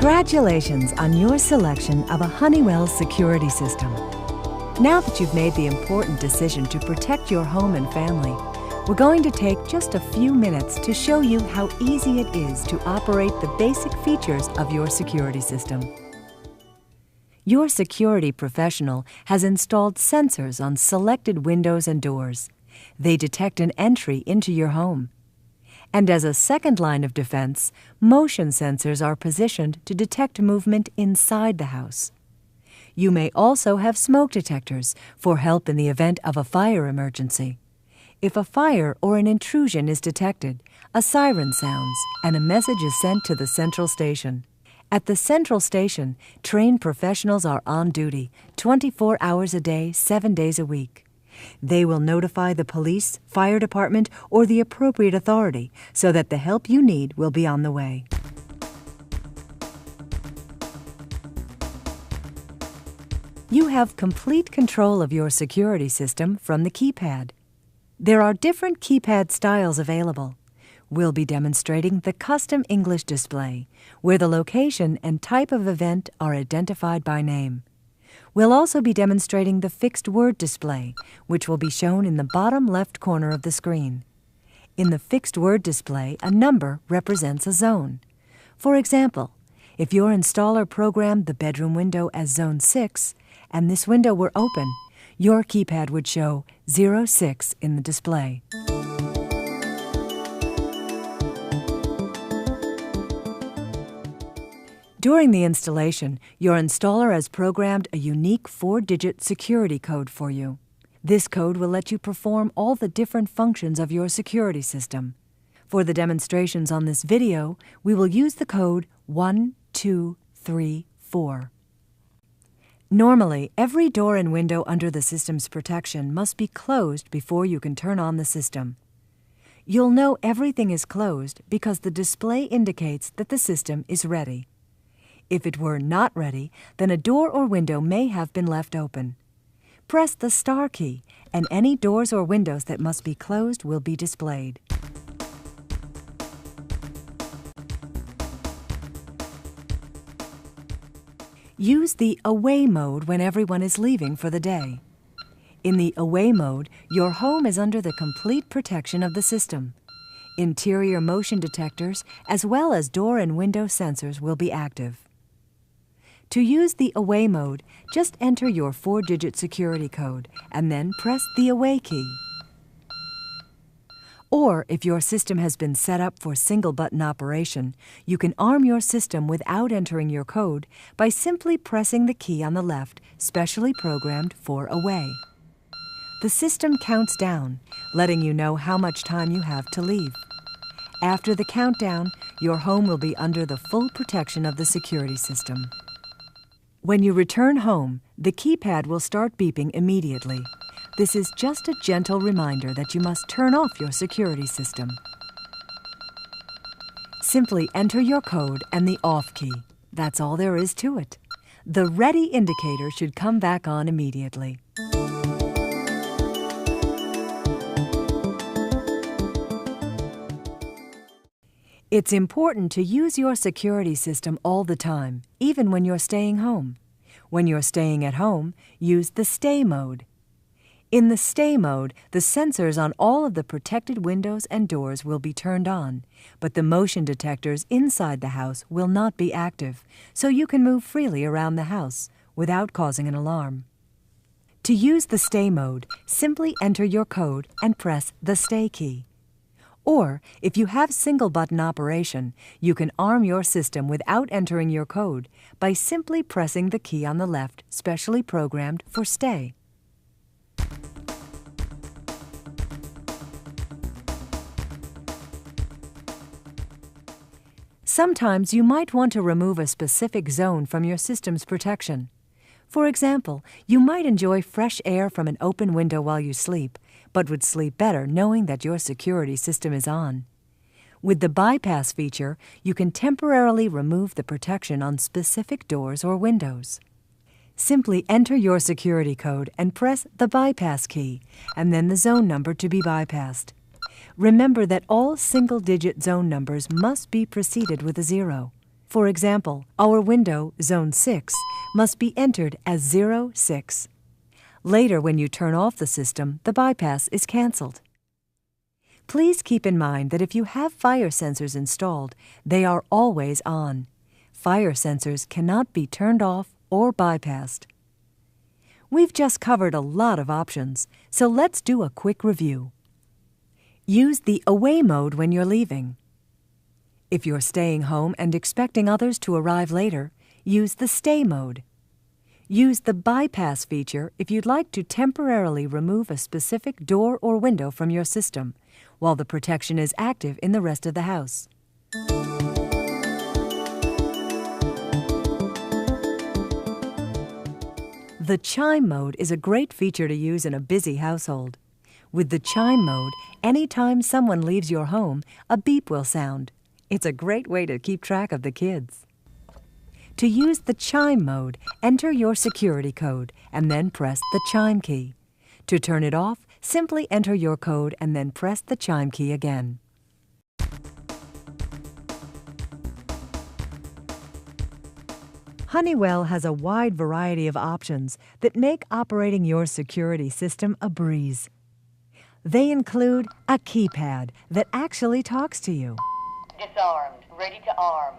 Congratulations on your selection of a Honeywell security system. Now that you've made the important decision to protect your home and family, we're going to take just a few minutes to show you how easy it is to operate the basic features of your security system. Your security professional has installed sensors on selected windows and doors. They detect an entry into your home. And as a second line of defense, motion sensors are positioned to detect movement inside the house. You may also have smoke detectors for help in the event of a fire emergency. If a fire or an intrusion is detected, a siren sounds and a message is sent to the central station. At the central station, trained professionals are on duty 24 hours a day, 7 days a week. They will notify the police, fire department, or the appropriate authority so that the help you need will be on the way. You have complete control of your security system from the keypad. There are different keypad styles available. We'll be demonstrating the custom English display, where the location and type of event are identified by name. We'll also be demonstrating the fixed word display, which will be shown in the bottom left corner of the screen. In the fixed word display, a number represents a zone. For example, if your installer programmed the bedroom window as Zone 6 and this window were open, your keypad would show 06 in the display. During the installation, your installer has programmed a unique 4-digit security code for you. This code will let you perform all the different functions of your security system. For the demonstrations on this video, we will use the code 1234. Normally, every door and window under the system's protection must be closed before you can turn on the system. You'll know everything is closed because the display indicates that the system is ready. If it were not ready, then a door or window may have been left open. Press the star key, and any doors or windows that must be closed will be displayed. Use the Away mode when everyone is leaving for the day. In the Away mode, your home is under the complete protection of the system. Interior motion detectors, as well as door and window sensors, will be active. To use the Away mode, just enter your 4-digit security code and then press the Away key. Or, if your system has been set up for single-button operation, you can arm your system without entering your code by simply pressing the key on the left, specially programmed for Away. The system counts down, letting you know how much time you have to leave. After the countdown, your home will be under the full protection of the security system. When you return home, the keypad will start beeping immediately. This is just a gentle reminder that you must turn off your security system. Simply enter your code and the off key. That's all there is to it. The ready indicator should come back on immediately. It's important to use your security system all the time, even when you're staying home. When you're staying at home, use the Stay mode. In the Stay mode, the sensors on all of the protected windows and doors will be turned on, but the motion detectors inside the house will not be active, so you can move freely around the house without causing an alarm. To use the Stay mode, simply enter your code and press the Stay key. Or, if you have single-button operation, you can arm your system without entering your code by simply pressing the key on the left, specially programmed for Stay. Sometimes you might want to remove a specific zone from your system's protection. For example, you might enjoy fresh air from an open window while you sleep, but would sleep better knowing that your security system is on. With the bypass feature, you can temporarily remove the protection on specific doors or windows. Simply enter your security code and press the bypass key, and then the zone number to be bypassed. Remember that all single-digit zone numbers must be preceded with a 0. For example, our window, Zone 6, must be entered as 06. Later, when you turn off the system, the bypass is canceled. Please keep in mind that if you have fire sensors installed, they are always on. Fire sensors cannot be turned off or bypassed. We've just covered a lot of options, so let's do a quick review. Use the Away mode when you're leaving. If you're staying home and expecting others to arrive later, use the Stay mode. Use the Bypass feature if you'd like to temporarily remove a specific door or window from your system, while the protection is active in the rest of the house. The Chime mode is a great feature to use in a busy household. With the Chime mode, anytime someone leaves your home, a beep will sound. It's a great way to keep track of the kids. To use the Chime mode, enter your security code and then press the Chime key. To turn it off, simply enter your code and then press the Chime key again. Honeywell has a wide variety of options that make operating your security system a breeze. They include a keypad that actually talks to you. Disarmed, ready to arm.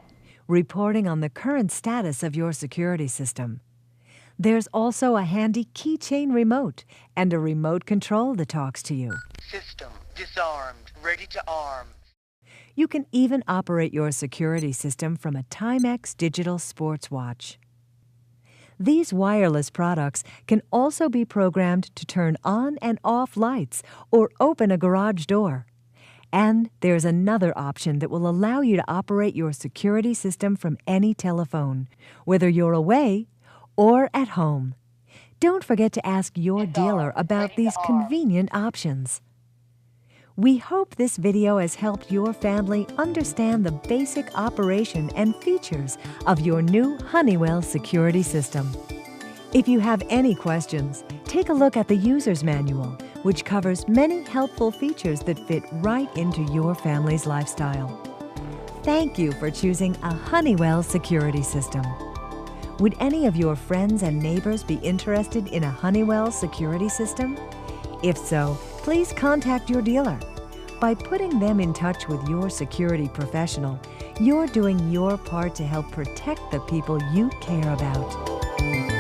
Reporting on the current status of your security system. There's also a handy keychain remote and a remote control that talks to you. System disarmed, ready to arm. You can even operate your security system from a Timex digital sports watch. These wireless products can also be programmed to turn on and off lights or open a garage door. And there's another option that will allow you to operate your security system from any telephone, whether you're away or at home. Don't forget to ask your dealer about these convenient options. We hope this video has helped your family understand the basic operation and features of your new Honeywell security system. If you have any questions, take a look at the user's manual, which covers many helpful features that fit right into your family's lifestyle. Thank you for choosing a Honeywell security system. Would any of your friends and neighbors be interested in a Honeywell security system? If so, please contact your dealer. By putting them in touch with your security professional, you're doing your part to help protect the people you care about.